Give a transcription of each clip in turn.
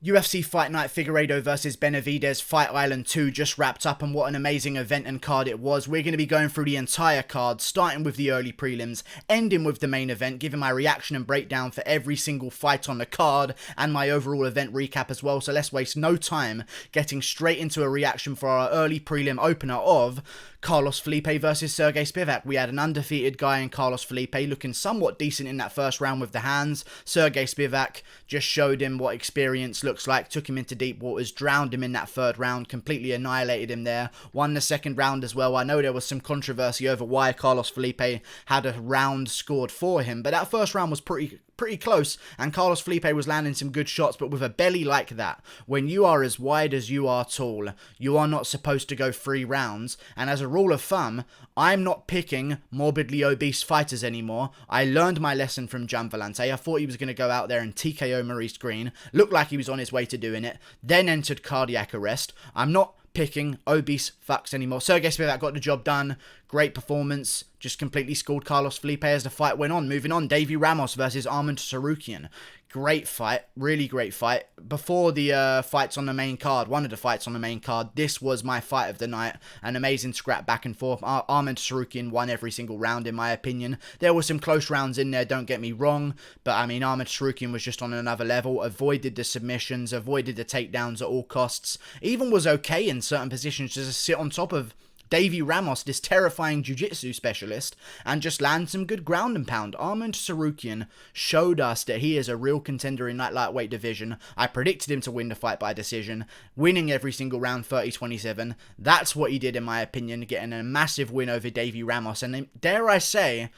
UFC Fight Night Figueiredo versus Benavidez Fight Island 2 just wrapped up, and what an amazing event and card it was. We're going to be going through the entire card, starting with the early prelims, ending with the main event, giving my reaction and breakdown for every single fight on the card, and my overall event recap as well. So let's waste no time getting straight into a reaction for our early prelim opener of Carlos Felipe versus Sergey Spivak. We had an undefeated guy in Carlos Felipe looking somewhat decent in that first round with the hands. Sergey Spivak just showed him what experience looks like, took him into deep waters, drowned him in that third round, completely annihilated him there, won the second round as well. I know there was some controversy over why Carlos Felipe had a round scored for him, but that first round was pretty close, and Carlos Felipe was landing some good shots. But with a belly like that, when you are as wide as you are tall, you are not supposed to go 3 rounds, and as a rule of thumb, I'm not picking morbidly obese fighters anymore. I learned my lesson from Jan Vellante. I thought he was going to go out there and TKO Maurice Green, looked like he was on his way to doing it, then entered cardiac arrest. I'm not picking obese fucks anymore. Sergey Spivak got the job done. Great performance. Just completely schooled Carlos Felipe as the fight went on. Moving on, Davy Ramos versus Arman Tsarukyan. Great fight. Really great fight. Before the fights on the main card, one of the fights on the main card, this was my fight of the night. An amazing scrap back and forth. Arman Tsarukyan won every single round in my opinion. There were some close rounds in there, don't get me wrong. But I mean, Arman Tsarukyan was just on another level. Avoided the submissions, avoided the takedowns at all costs. Even was okay in certain positions to just sit on top of Davy Ramos, this terrifying jiu-jitsu specialist, and just land some good ground and pound. Arman Tsarukyan showed us that he is a real contender in that lightweight division. I predicted him to win the fight by decision, winning every single round 30-27. That's what he did in my opinion, getting a massive win over Davy Ramos, and dare I say,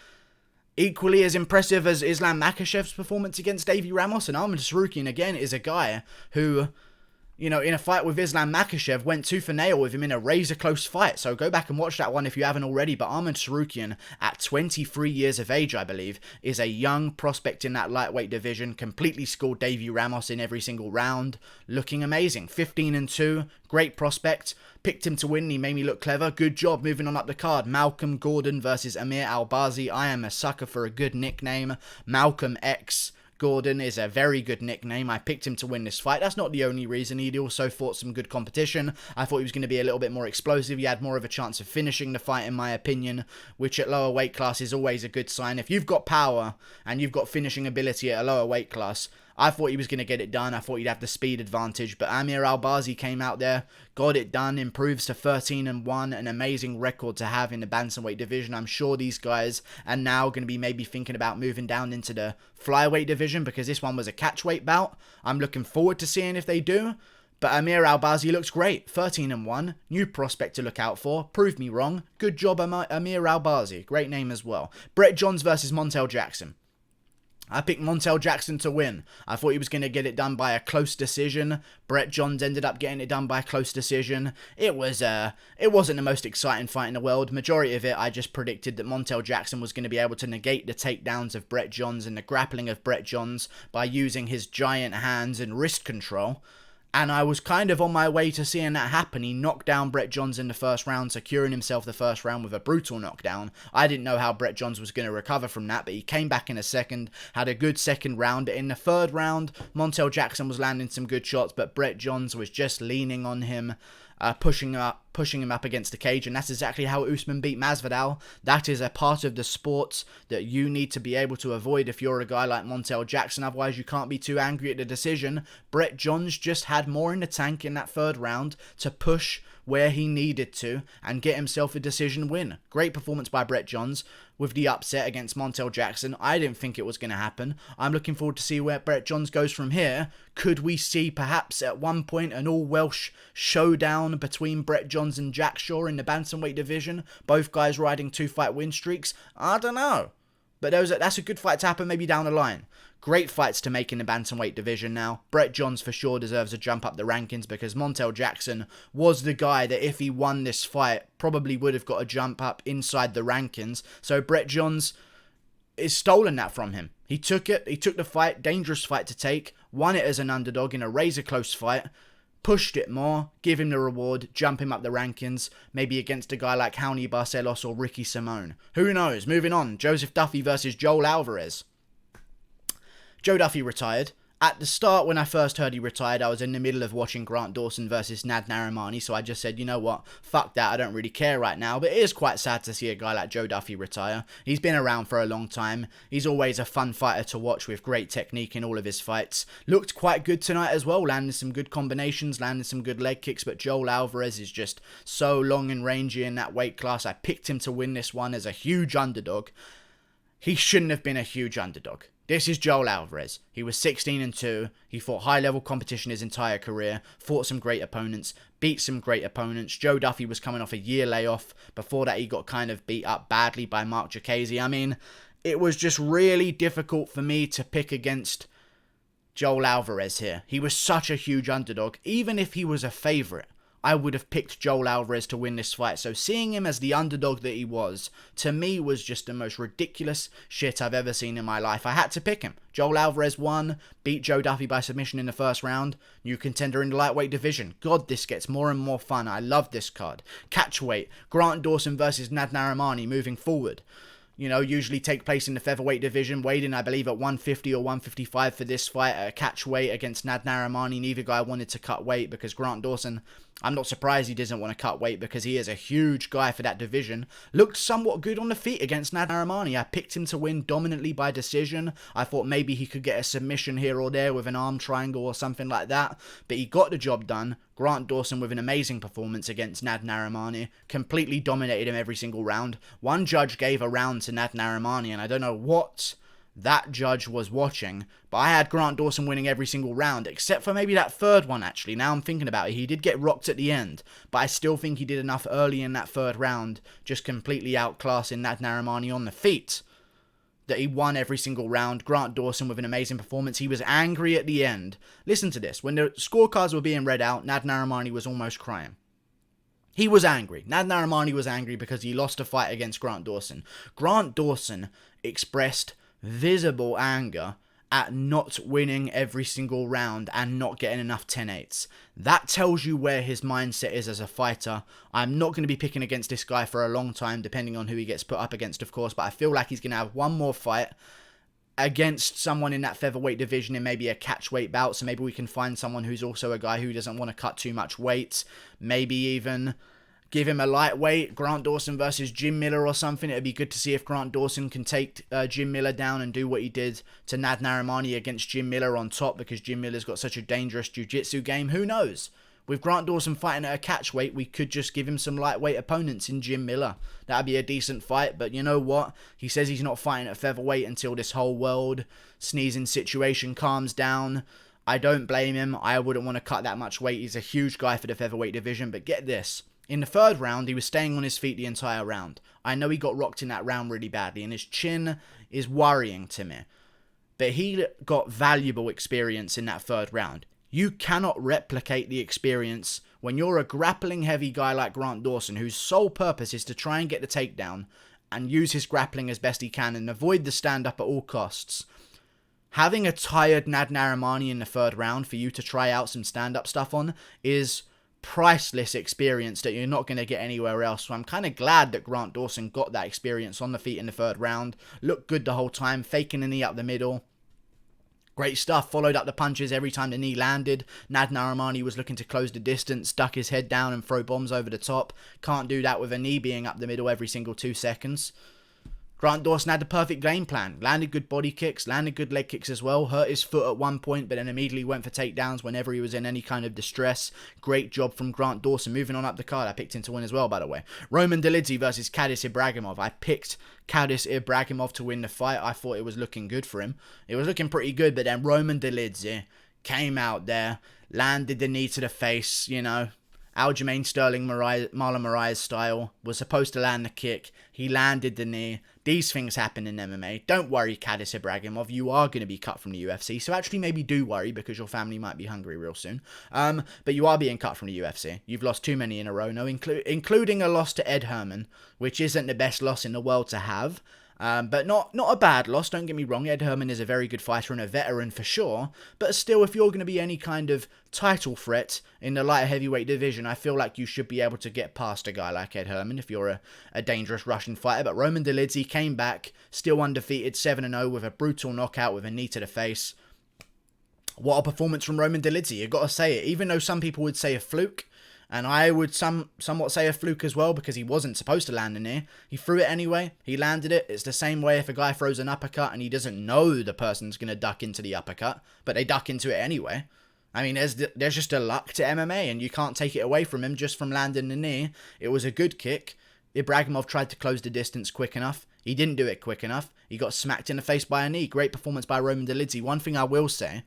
equally as impressive as Islam Makhachev's performance against Davy Ramos. And Arman Tsarukyan, again, is a guy who, you know, in a fight with Islam Makhachev, went tooth and nail with him in a razor-close fight. So go back and watch that one if you haven't already. But Arman Tsarukyan, at 23 years of age, I believe, is a young prospect in that lightweight division. Completely schooled Davy Ramos in every single round. Looking amazing. 15-2. Great prospect. Picked him to win. He made me look clever. Good job. Moving on up the card. Malcolm Gordon versus Amir Albazi. I am a sucker for a good nickname. Malcolm X Gordon is a very good nickname. I picked him to win this fight. That's not the only reason. He also fought some good competition. I thought he was going to be a little bit more explosive. He had more of a chance of finishing the fight, in my opinion, which at lower weight class is always a good sign. If you've got power and you've got finishing ability at a lower weight class, I thought he was going to get it done. I thought he'd have the speed advantage, but Amir Albazi came out there, got it done, improves to 13-1, an amazing record to have in the bantamweight division. I'm sure these guys are now going to be maybe thinking about moving down into the flyweight division, because this one was a catchweight bout. I'm looking forward to seeing if they do. But Amir Albazi looks great. 13-1. New prospect to look out for. Prove me wrong. Good job, Amir Albazi. Great name as well. Brett Johns versus Montel Jackson. I picked Montel Jackson to win. I thought he was going to get it done by a close decision. Brett Johns ended up getting it done by a close decision. It wasn't the most exciting fight in the world. Majority of it, I just predicted that Montel Jackson was going to be able to negate the takedowns of Brett Johns and the grappling of Brett Johns by using his giant hands and wrist control. And I was kind of on my way to seeing that happen. He knocked down Brett Johns in the first round, securing himself the first round with a brutal knockdown. I didn't know how Brett Johns was going to recover from that, but he came back in a second, had a good second round. In the third round, Montel Jackson was landing some good shots, but Brett Johns was just leaning on him, pushing him up against the cage, and that's exactly how Usman beat Masvidal. That is a part of the sport that you need to be able to avoid if you're a guy like Montel Jackson. Otherwise, you can't be too angry at the decision. Brett Johns just had more in the tank in that third round to push where he needed to and get himself a decision win. Great performance by Brett Johns with the upset against Montel Jackson. I didn't think it was going to happen. I'm looking forward to see where Brett Johns goes from here. Could we see perhaps at one point an all-Welsh showdown between Brett Johns and Jack Shaw in the bantamweight division? Both guys riding 2-fight win streaks? I don't know. But that's a good fight to happen maybe down the line. Great fights to make in the bantamweight division now. Brett Johns for sure deserves a jump up the rankings, because Montel Jackson was the guy that if he won this fight probably would have got a jump up inside the rankings. So Brett Johns is stolen that from him. He took it. He took the fight. Dangerous fight to take. Won it as an underdog in a razor close fight. Pushed it more, give him the reward, jump him up the rankings, maybe against a guy like Raoni Barcelos or Ricky Simone. Who knows? Moving on, Joseph Duffy versus Joel Alvarez. Joe Duffy retired. At the start, when I first heard he retired, I was in the middle of watching Grant Dawson versus Nad Narimani, so I just said, you know what, fuck that, I don't really care right now. But it is quite sad to see a guy like Joe Duffy retire. He's been around for a long time. He's always a fun fighter to watch with great technique in all of his fights. Looked quite good tonight as well, landing some good combinations, landing some good leg kicks, but Joel Alvarez is just so long and rangy in that weight class. I picked him to win this one as a huge underdog. He shouldn't have been a huge underdog. This is Joel Alvarez. He was 16-2. He fought high-level competition his entire career, fought some great opponents, beat some great opponents. Joe Duffy was coming off a year layoff. Before that, he got kind of beat up badly by Mark Diakiese. I mean, it was just really difficult for me to pick against Joel Alvarez here. He was such a huge underdog. Even if he was a favourite, I would have picked Joel Alvarez to win this fight. So seeing him as the underdog that he was, to me, was just the most ridiculous shit I've ever seen in my life. I had to pick him. Joel Alvarez won, beat Joe Duffy by submission in the first round. New contender in the lightweight division. God, this gets more and more fun. I love this card. Catchweight, Grant Dawson versus Nad Narimani moving forward. You know, usually take place in the featherweight division. Weighed in, I believe, at 150 or 155 for this fight. A catch weight against Nad Narimani. Neither guy wanted to cut weight because Grant Dawson, I'm not surprised he doesn't want to cut weight because he is a huge guy for that division. Looked somewhat good on the feet against Nad Narimani. I picked him to win dominantly by decision. I thought maybe he could get a submission here or there with an arm triangle or something like that. But he got the job done. Grant Dawson with an amazing performance against Nad Narimani. Completely dominated him every single round. One judge gave a round to Nad Narimani, and I don't know what that judge was watching, but I had Grant Dawson winning every single round, except for maybe that third one, actually. Now I'm thinking about it. He did get rocked at the end, but I still think he did enough early in that third round, just completely outclassing Nad Narimani on the feet, that he won every single round. Grant Dawson with an amazing performance. He was angry at the end. Listen to this. When the scorecards were being read out, Nad Narimani was almost crying. He was angry. Nad Narimani was angry because he lost a fight against Grant Dawson. Grant Dawson expressed visible anger at not winning every single round and not getting enough 10-8s. That tells you where his mindset is as a fighter. I'm not going to be picking against this guy for a long time, depending on who he gets put up against, of course, but I feel like he's going to have one more fight against someone in that featherweight division in maybe a catchweight bout, so maybe we can find someone who's also a guy who doesn't want to cut too much weight, maybe even give him a lightweight, Grant Dawson versus Jim Miller or something. It'd be good to see if Grant Dawson can take Jim Miller down and do what he did to Nad Narimani against Jim Miller on top, because Jim Miller's got such a dangerous jiu-jitsu game. Who knows? With Grant Dawson fighting at a catchweight, we could just give him some lightweight opponents in Jim Miller. That'd be a decent fight, but you know what? He says he's not fighting at featherweight until this whole world sneezing situation calms down. I don't blame him. I wouldn't want to cut that much weight. He's a huge guy for the featherweight division, but get this. In the third round, he was staying on his feet the entire round. I know he got rocked in that round really badly, and his chin is worrying to me. But he got valuable experience in that third round. You cannot replicate the experience when you're a grappling heavy guy like Grant Dawson, whose sole purpose is to try and get the takedown and use his grappling as best he can and avoid the stand-up at all costs. Having a tired Nad Narimani in the third round for you to try out some stand-up stuff on is priceless experience that you're not going to get anywhere else. So I'm kind of glad that Grant Dawson got that experience on the feet in the third round. Looked good the whole time, faking the knee up the middle. Great stuff. Followed up the punches every time the knee landed. Nad Narimani was looking to close the distance, duck his head down and throw bombs over the top. Can't do that with a knee being up the middle every single 2 seconds. Grant Dawson had the perfect game plan. Landed good body kicks, landed good leg kicks as well. Hurt his foot at one point, but then immediately went for takedowns whenever he was in any kind of distress. Great job from Grant Dawson. Moving on up the card, I picked him to win as well, by the way. Roman Dolidze versus Kadis Ibragimov. I picked Kadis Ibragimov to win the fight. I thought it was looking good for him. It was looking pretty good, but then Roman Dolidze came out there, landed the knee to the face, you know, Aljamain Sterling, Marlon Moraes style, was supposed to land the kick. He landed the knee. These things happen in MMA. Don't worry, Kadis Ibragimov. You are going to be cut from the UFC. So actually maybe do worry, because your family might be hungry real soon. But you are being cut from the UFC. You've lost too many in a row, including a loss to Ed Herman, which isn't the best loss in the world to have. But not a bad loss, don't get me wrong. Ed Herman is a very good fighter and a veteran for sure. But still, if you're going to be any kind of title threat in the light heavyweight division, I feel like you should be able to get past a guy like Ed Herman if you're a dangerous Russian fighter. But Roman Dolidze came back, still undefeated, 7-0 with a brutal knockout with a knee to the face. What a performance from Roman Dolidze, you got to say it. Even though some people would say a fluke, and I would somewhat say a fluke as well, because he wasn't supposed to land in here. He threw it anyway. He landed it. It's the same way if a guy throws an uppercut and he doesn't know the person's going to duck into the uppercut, but they duck into it anyway. I mean, there's just a luck to MMA, and you can't take it away from him just from landing the knee. It was a good kick. Ibragimov tried to close the distance quick enough. He didn't do it quick enough. He got smacked in the face by a knee. Great performance by Roman Dolidze. One thing I will say,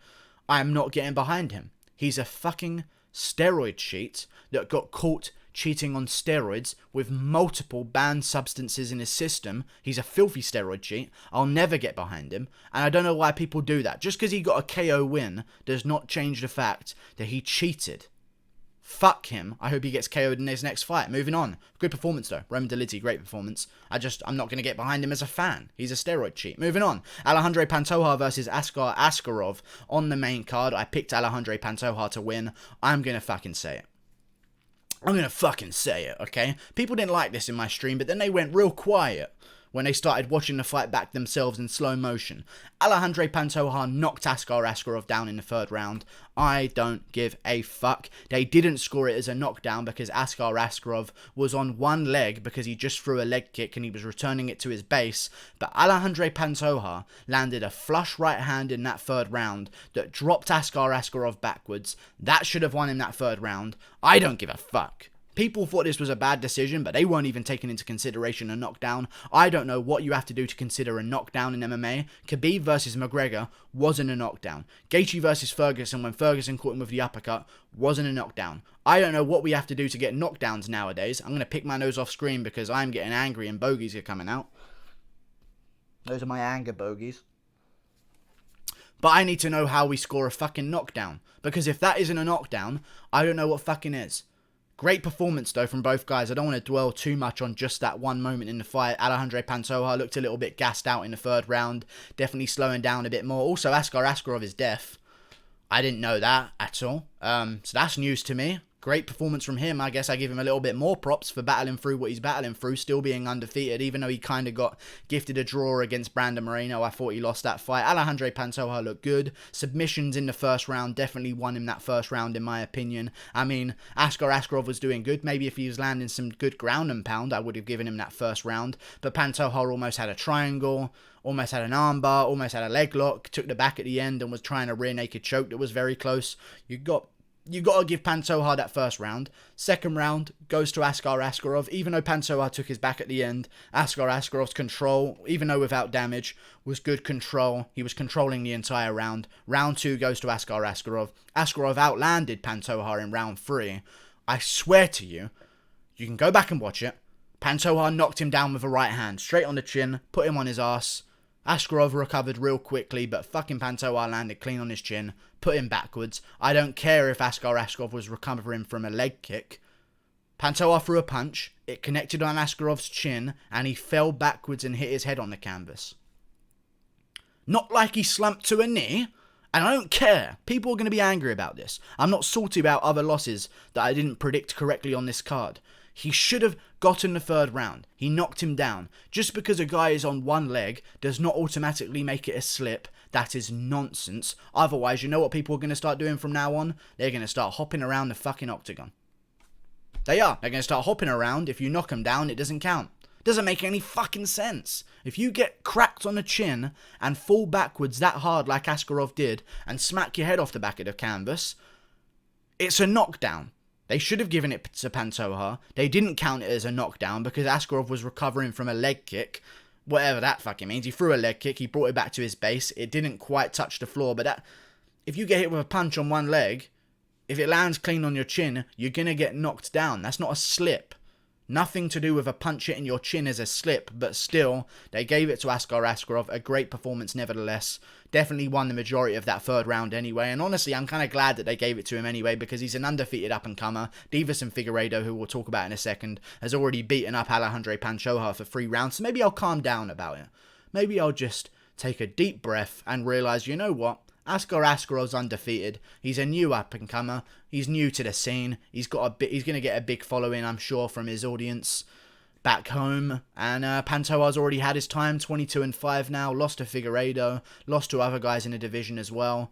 I am not getting behind him. He's a fucking steroid cheat that got caught cheating on steroids with multiple banned substances in his system. He's a filthy steroid cheat. I'll never get behind him. And I don't know why people do that. Just because he got a KO win does not change the fact that he cheated. Fuck him. I hope he gets KO'd in his next fight. Moving on. Good performance though. Roman Dolidze, great performance. I'm not going to get behind him as a fan. He's a steroid cheat. Moving on. Alejandro Pantoja versus Askarov on the main card. I picked Alejandro Pantoja to win. I'm going to fucking say it. I'm going to fucking say it, okay? People didn't like this in my stream, but then they went real quiet when they started watching the fight back themselves in slow motion. Alejandro Pantoja knocked Askarov down in the third round. I don't give a fuck. They didn't score it as a knockdown because Askarov was on one leg because he just threw a leg kick and he was returning it to his base. But Alejandro Pantoja landed a flush right hand in that third round that dropped Askarov backwards. That should have won him that third round. I don't give a fuck. People thought this was a bad decision, but they weren't even taking into consideration a knockdown. I don't know what you have to do to consider a knockdown in MMA. Khabib versus McGregor wasn't a knockdown. Gaethje versus Ferguson, when Ferguson caught him with the uppercut, wasn't a knockdown. I don't know what we have to do to get knockdowns nowadays. I'm going to pick my nose off screen because I'm getting angry and bogeys are coming out. Those are my anger bogeys. But I need to know how we score a fucking knockdown. Because if that isn't a knockdown, I don't know what fucking is. Great performance, though, from both guys. I don't want to dwell too much on just that one moment in the fight. Alejandro Pantoja looked a little bit gassed out in the third round. Definitely slowing down a bit more. Also, Askarov is deaf. I didn't know that at all. So that's news to me. Great performance from him. I guess I give him a little bit more props for battling through what he's battling through, still being undefeated, even though he kind of got gifted a draw against Brandon Moreno. I thought he lost that fight. Alejandro Pantoja looked good. Submissions in the first round definitely won him that first round, in my opinion. I mean, Askarov was doing good. Maybe if he was landing some good ground and pound, I would have given him that first round. But Pantoja almost had a triangle, almost had an armbar, almost had a leg lock, took the back at the end and was trying a rear naked choke that was very close. You got to give Pantoja that first round. Second round goes to Askarov. Even though Pantoja took his back at the end, Askarov's control, even though without damage, was good control. He was controlling the entire round. Round 2 goes to Askarov. Askarov outlanded Pantoja in round 3. I swear to you, you can go back and watch it. Pantoja knocked him down with a right hand, straight on the chin, put him on his ass. Askarov recovered real quickly, but fucking Pantoja landed clean on his chin, put him backwards. I don't care if Askarov was recovering from a leg kick. Pantoja threw a punch, it connected on Askarov's chin, and he fell backwards and hit his head on the canvas. Not like he slumped to a knee, and I don't care. People are going to be angry about this. I'm not salty about other losses that I didn't predict correctly on this card. He should have gotten the third round. He knocked him down. Just because a guy is on one leg does not automatically make it a slip. That is nonsense. Otherwise, you know what people are going to start doing from now on? They're going to start hopping around the fucking octagon. They are. They're going to start hopping around. If you knock them down, it doesn't count. Doesn't make any fucking sense. If you get cracked on the chin and fall backwards that hard like Askarov did and smack your head off the back of the canvas, it's a knockdown. They should have given it to Pantoja. They didn't count it as a knockdown because Askarov was recovering from a leg kick. Whatever that fucking means. He threw a leg kick. He brought it back to his base. It didn't quite touch the floor. But that, if you get hit with a punch on one leg, if it lands clean on your chin, you're going to get knocked down. That's not a slip. Nothing to do with a punch hitting your chin as a slip, but still, they gave it to Askarov. A great performance nevertheless. Definitely won the majority of that third round anyway, and honestly, I'm kind of glad that they gave it to him anyway, because he's an undefeated up-and-comer. Dawson Figueiredo, who we'll talk about in a second, has already beaten up Alejandro Pantoja for 3 rounds, so maybe I'll calm down about it. Maybe I'll just take a deep breath and realise, you know what? Askarov's undefeated. He's a new up-and-comer. He's new to the scene. He's going to get a big following, I'm sure, from his audience back home. And Pantoja's already had his time, 22-5 now. Lost to Figueiredo. Lost to other guys in the division as well.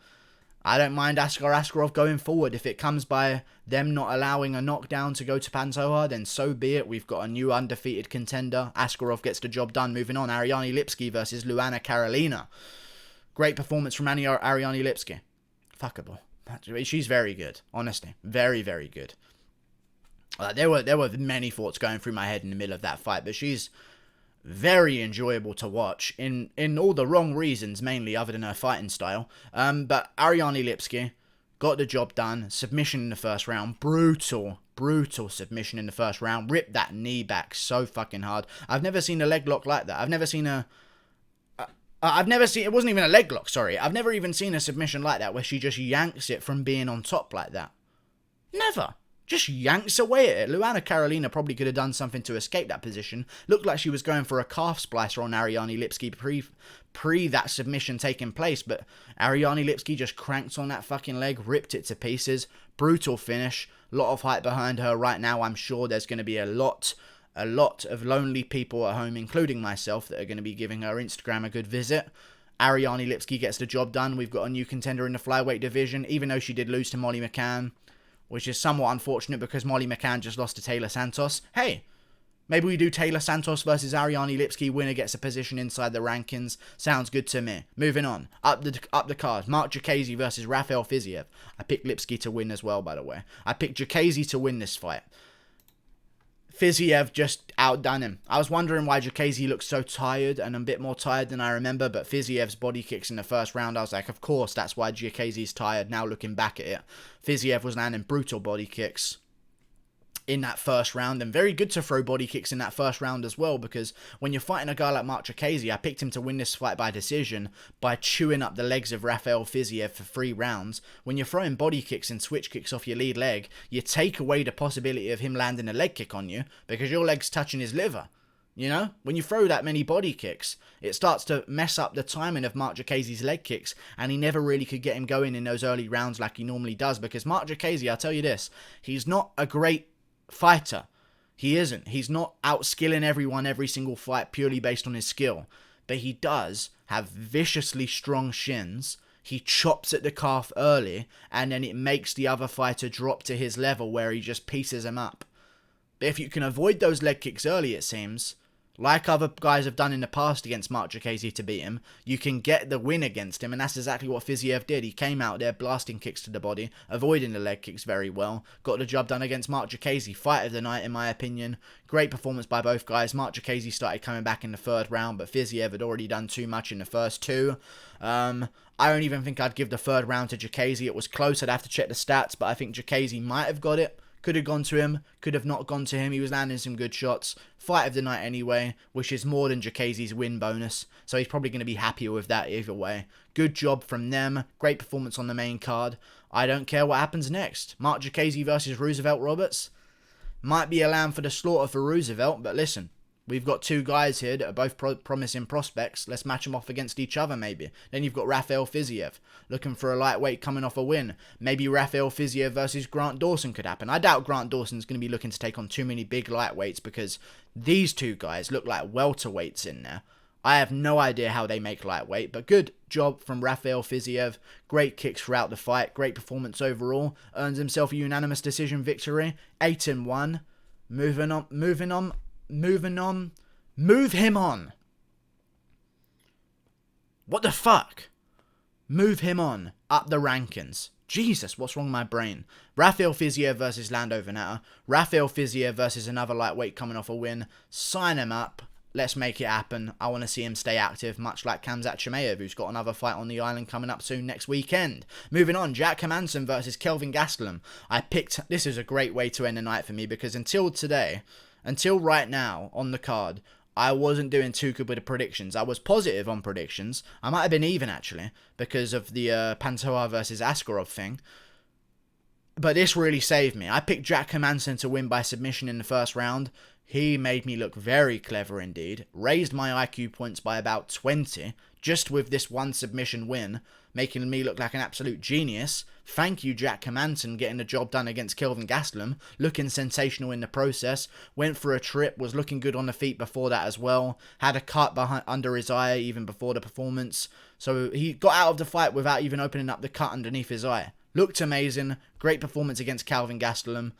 I don't mind Askarov going forward. If it comes by them not allowing a knockdown to go to Pantoja, then so be it. We've got a new undefeated contender. Askarov gets the job done. Moving on, Ariane Lipski versus Luana Carolina. Great performance from Ariane Lipski. Fuckable. She's very good, honestly. Very, very good. There were many thoughts going through my head in the middle of that fight, but she's very enjoyable to watch in all the wrong reasons, mainly other than her fighting style. But Ariane Lipski got the job done. Submission in the first round. Brutal submission in the first round. Ripped that knee back so fucking hard. I've never seen a leg lock like that. It wasn't even a leg lock, sorry. I've never even seen a submission like that where she just yanks it from being on top like that. Never. Just yanks away at it. Luana Carolina probably could have done something to escape that position. Looked like she was going for a calf splicer on Ariane Lipski pre that submission taking place, but Ariane Lipski just cranked on that fucking leg, ripped it to pieces. Brutal finish. A lot of hype behind her right now. I'm sure there's going to be a lot of lonely people at home, including myself, that are going to be giving her Instagram a good visit. Ariane Lipski gets the job done. We've got a new contender in the flyweight division, even though she did lose to Molly McCann, which is somewhat unfortunate because Molly McCann just lost to Taylor Santos. Hey, maybe we do Taylor Santos versus Ariane Lipski. Winner gets a position inside the rankings. Sounds good to me. Moving on. Up the card. Mark Diakiese versus Rafael Fiziev. I picked Lipski to win as well, by the way. I picked Diakiese to win this fight. Fiziev just outdone him. I was wondering why Diakiese looked so tired, and a bit more tired than I remember, but Fiziev's body kicks in the first round, I was like, of course, that's why Diakiese's tired, now looking back at it. Fiziev was landing brutal body kicks in that first round, and very good to throw body kicks in that first round as well, because when you're fighting a guy like Mark Diakiese, I picked him to win this fight by decision by chewing up the legs of Rafael Fiziev for 3 rounds. When you're throwing body kicks and switch kicks off your lead leg, you take away the possibility of him landing a leg kick on you, because your leg's touching his liver. You know, when you throw that many body kicks, it starts to mess up the timing of Mark Diakiese's leg kicks, and he never really could get him going in those early rounds like he normally does, because Mark Diakiese, I'll tell you this, he's not a great fighter. He isn't. He's not outskilling everyone every single fight purely based on his skill. But he does have viciously strong shins. He chops at the calf early, and then it makes the other fighter drop to his level where he just pieces him up. But if you can avoid those leg kicks early, it seems, like other guys have done in the past against Mark Diakiese to beat him, you can get the win against him, and that's exactly what Fiziev did. He came out there blasting kicks to the body, avoiding the leg kicks very well, got the job done against Mark Diakiese. Fight of the night, in my opinion. Great performance by both guys. Mark Diakiese started coming back in the 3rd round, but Fiziev had already done too much in the first 2. I don't even think I'd give the 3rd round to Diakiese. It was close, I'd have to check the stats, but I think Diakiese might have got it. Could have gone to him, could have not gone to him. He was landing some good shots. Fight of the night anyway, which is more than Diakiese's win bonus. So he's probably going to be happier with that either way. Good job from them. Great performance on the main card. I don't care what happens next. Mark Diakiese versus Roosevelt Roberts. Might be a lamb for the slaughter for Roosevelt, but listen. We've got 2 guys here that are both promising prospects. Let's match them off against each other, maybe. Then you've got Rafael Fiziev, looking for a lightweight coming off a win. Maybe Rafael Fiziev versus Grant Dawson could happen. I doubt Grant Dawson's going to be looking to take on too many big lightweights, because these 2 guys look like welterweights in there. I have no idea how they make lightweight, but good job from Rafael Fiziev. Great kicks throughout the fight. Great performance overall. Earns himself a unanimous decision victory. 8-1. Move him on. What the fuck? Move him on. Up the rankings. Jesus, what's wrong with my brain? Rafael Fiziev versus Lando Veneta. Rafael Fiziev versus another lightweight coming off a win. Sign him up. Let's make it happen. I want to see him stay active, much like Khamzat Chimaev, who's got another fight on the island coming up soon next weekend. Moving on, Jack Hermansson versus Kelvin Gastelum. This is a great way to end the night for me, because until right now on the card, I wasn't doing too good with the predictions. I was positive on predictions. I might have been even, actually, because of the Pantoja versus Askarov thing. But this really saved me. I picked Jack Hermansson to win by submission in the first round. He made me look very clever indeed. Raised my IQ points by about 20, just with this one submission win. making me look like an absolute genius. Thank you, Jack Hermansson, getting the job done against Kelvin Gastelum, looking sensational in the process. Went for a trip, was looking good on the feet before that as well. Had a cut under his eye even before the performance. So he got out of the fight without even opening up the cut underneath his eye. Looked amazing. Great performance against Kelvin Gastelum.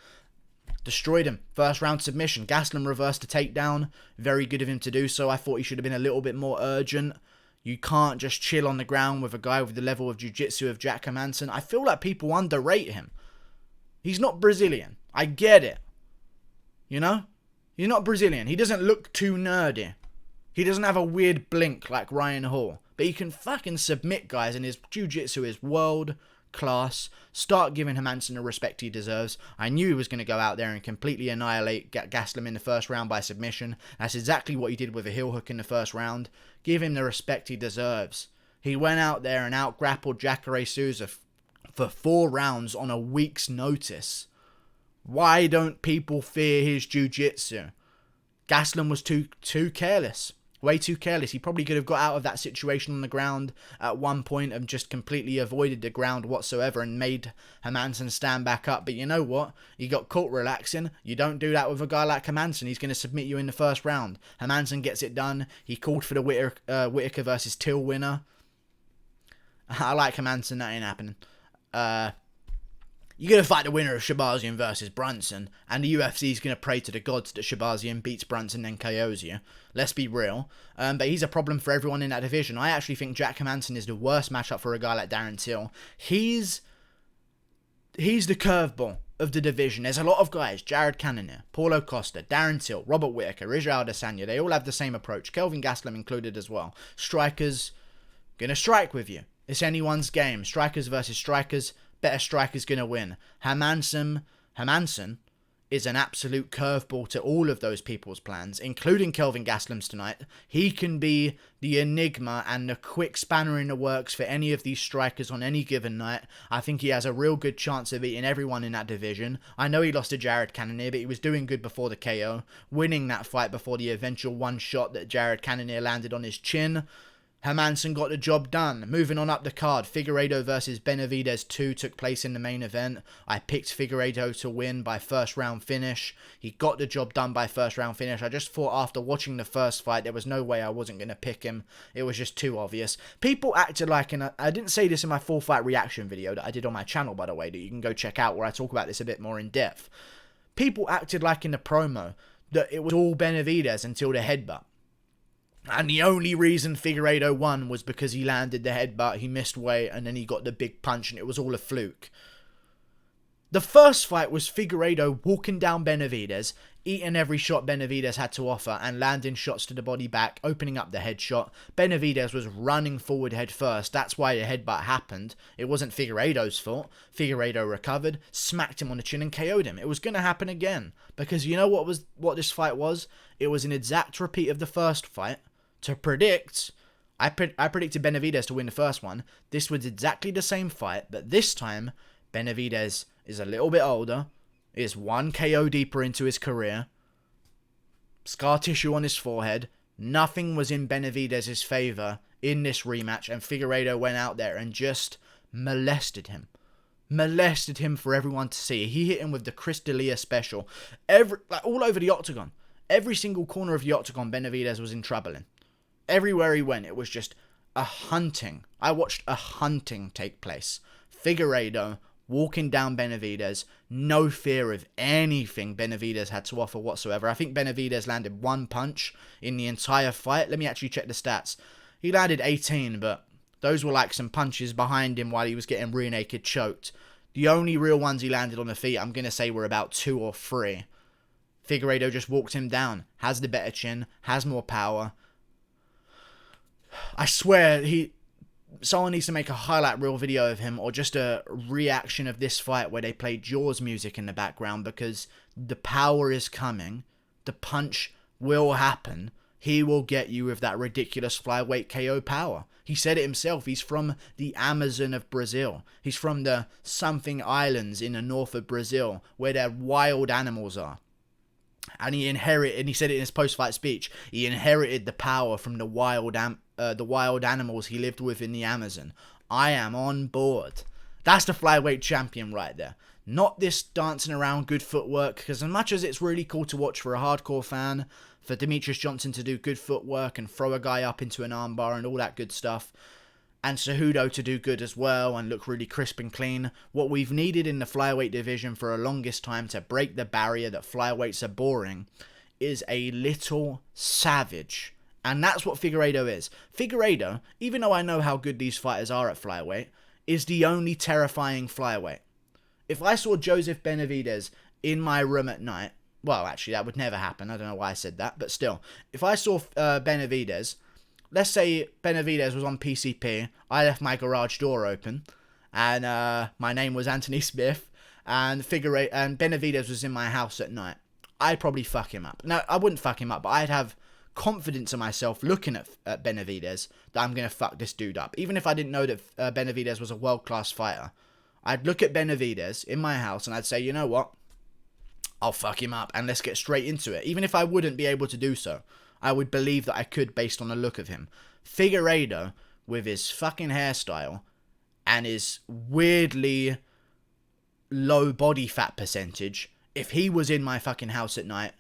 Destroyed him. First round submission. Gastelum reversed the takedown. Very good of him to do so. I thought he should have been a little bit more urgent. You can't just chill on the ground with a guy with the level of jiu-jitsu of Jack Hermansson. I feel like people underrate him. He's not Brazilian. I get it. You know? He's not Brazilian. He doesn't look too nerdy. He doesn't have a weird blink like Ryan Hall. But he can fucking submit guys, and his jiu-jitsu is world class. Start giving Hermansson the respect he deserves. I knew he was going to go out there and completely annihilate Gastelum in the first round by submission. That's exactly what he did with a heel hook in the first round. Give him the respect he deserves. He went out there and out-grappled Jacare Souza for 4 rounds on a week's notice. Why don't people fear his jiu-jitsu? Gastelum was too careless. Way too careless. He probably could have got out of that situation on the ground at one point and just completely avoided the ground whatsoever and made Hermansson stand back up. But you know what? He got caught relaxing. You don't do that with a guy like Hermansson. He's going to submit you in the first round. Hermansson gets it done. He called for the Whittaker versus Till winner. I like Hermansson. That ain't happening. You're going to fight the winner of Shabazian versus Brunson, and the UFC is going to pray to the gods that Shabazian beats Brunson and KOs you. Let's be real. But he's a problem for everyone in that division. I actually think Jack Hermansson is the worst matchup for a guy like Darren Till. He's the curveball of the division. There's a lot of guys, Jared Cannonier, Paulo Costa, Darren Till, Robert Whittaker, Israel Adesanya. They all have the same approach, Kelvin Gastelum included as well. Strikers, going to strike with you. It's anyone's game. Strikers versus strikers. Better striker's going to win. Hermansson is an absolute curveball to all of those people's plans, including Kelvin Gastelum's tonight. He can be the enigma and the quick spanner in the works for any of these strikers on any given night. I think he has a real good chance of beating everyone in that division. I know he lost to Jared Cannonier, but he was doing good before the KO, winning that fight before the eventual one shot that Jared Cannonier landed on his chin. Hermansson got the job done. Moving on up the card, Figueiredo versus Benavidez 2 took place in the main event. I picked Figueiredo to win by first round finish. He got the job done by first round finish. I just thought after watching the first fight, there was no way I wasn't going to pick him. It was just too obvious. People acted like, I didn't say this in my full fight reaction video that I did on my channel, by the way, that you can go check out where I talk about this a bit more in depth. People acted like in the promo that it was all Benavidez until the headbutt. And the only reason Figueiredo won was because he landed the headbutt, he missed weight, and then he got the big punch, and it was all a fluke. The first fight was Figueiredo walking down Benavidez, eating every shot Benavidez had to offer, and landing shots to the body back, opening up the headshot. Benavidez was running forward head first. That's why the headbutt happened. It wasn't Figueiredo's fault. Figueiredo recovered, smacked him on the chin, and KO'd him. It was going to happen again. Because you know what this fight was? It was an exact repeat of the first fight. To predict, I predicted Benavidez to win the first one. This was exactly the same fight, but this time, Benavidez is a little bit older, is 1 KO deeper into his career, scar tissue on his forehead. Nothing was in Benavidez's favour in this rematch, and Figueiredo went out there and just molested him. Molested him for everyone to see. He hit him with the Chris D'Elia special. All over the octagon. Every single corner of the octagon, Benavidez was in trouble in. Everywhere he went, it was just a hunting. I watched a hunting take place. Figueiredo walking down Benavidez, no fear of anything Benavidez had to offer whatsoever. I think Benavidez landed 1 punch in the entire fight. Let me actually check the stats. He landed 18, but those were like some punches behind him while he was getting rear naked choked. The only real ones he landed on the feet, I'm going to say, were about 2 or 3. Figueiredo just walked him down. Has the better chin, has more power. I swear, someone needs to make a highlight reel video of him, or just a reaction of this fight where they play Jaws music in the background, because the power is coming. The punch will happen. He will get you with that ridiculous flyweight KO power. He said it himself. He's from the Amazon of Brazil. He's from the something islands in the north of Brazil, where their wild animals are. And he said it in his post-fight speech, he inherited the power from the wild animals he lived with in the Amazon. I am on board. That's the flyweight champion right there. Not this dancing around good footwork, because as much as it's really cool to watch for a hardcore fan, for Demetrius Johnson to do good footwork and throw a guy up into an armbar and all that good stuff, and Cejudo to do good as well and look really crisp and clean, what we've needed in the flyweight division for a longest time to break the barrier that flyweights are boring is a little savage. And that's what Figueiredo is. Figueiredo, even though I know how good these fighters are at flyweight, is the only terrifying flyweight. If I saw Joseph Benavidez in my room at night, well, actually, that would never happen. I don't know why I said that, but still. If I saw Benavidez, let's say Benavidez was on PCP, I left my garage door open, and my name was Anthony Smith, and Benavidez was in my house at night, I'd probably fuck him up. No, I wouldn't fuck him up, but I'd have confidence in myself looking at Benavidez that I'm going to fuck this dude up. Even if I didn't know that Benavidez was a world-class fighter, I'd look at Benavidez in my house and I'd say, you know what? I'll fuck him up and let's get straight into it. Even if I wouldn't be able to do so, I would believe that I could based on the look of him. Figueiredo, with his fucking hairstyle and his weirdly low body fat percentage, if he was in my fucking house at night,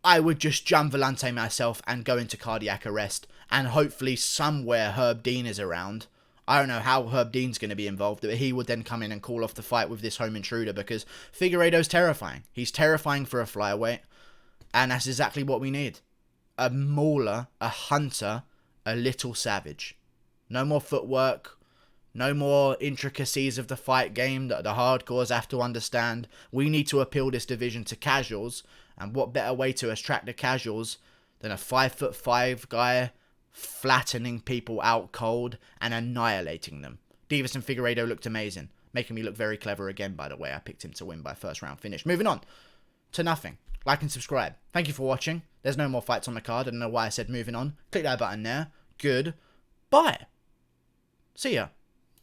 I would just jump volante myself and go into cardiac arrest, and hopefully somewhere Herb Dean is around. I don't know how Herb Dean's going to be involved, but he would then come in and call off the fight with this home intruder, because Figueiredo's terrifying. He's terrifying for a flyweight, and that's exactly what we need. A mauler, a hunter, a little savage. No more footwork, no more intricacies of the fight game that the hardcores have to understand. We need to appeal this division to casuals, and what better way to attract the casuals than a 5'5" guy flattening people out cold and annihilating them. Divas and Figueiredo looked amazing, making me look very clever again, by the way. I picked him to win by first round finish. Moving on to nothing. Like and subscribe. Thank you for watching. There's no more fights on the card. I don't know why I said moving on. Click that button there. Good. Bye. See ya.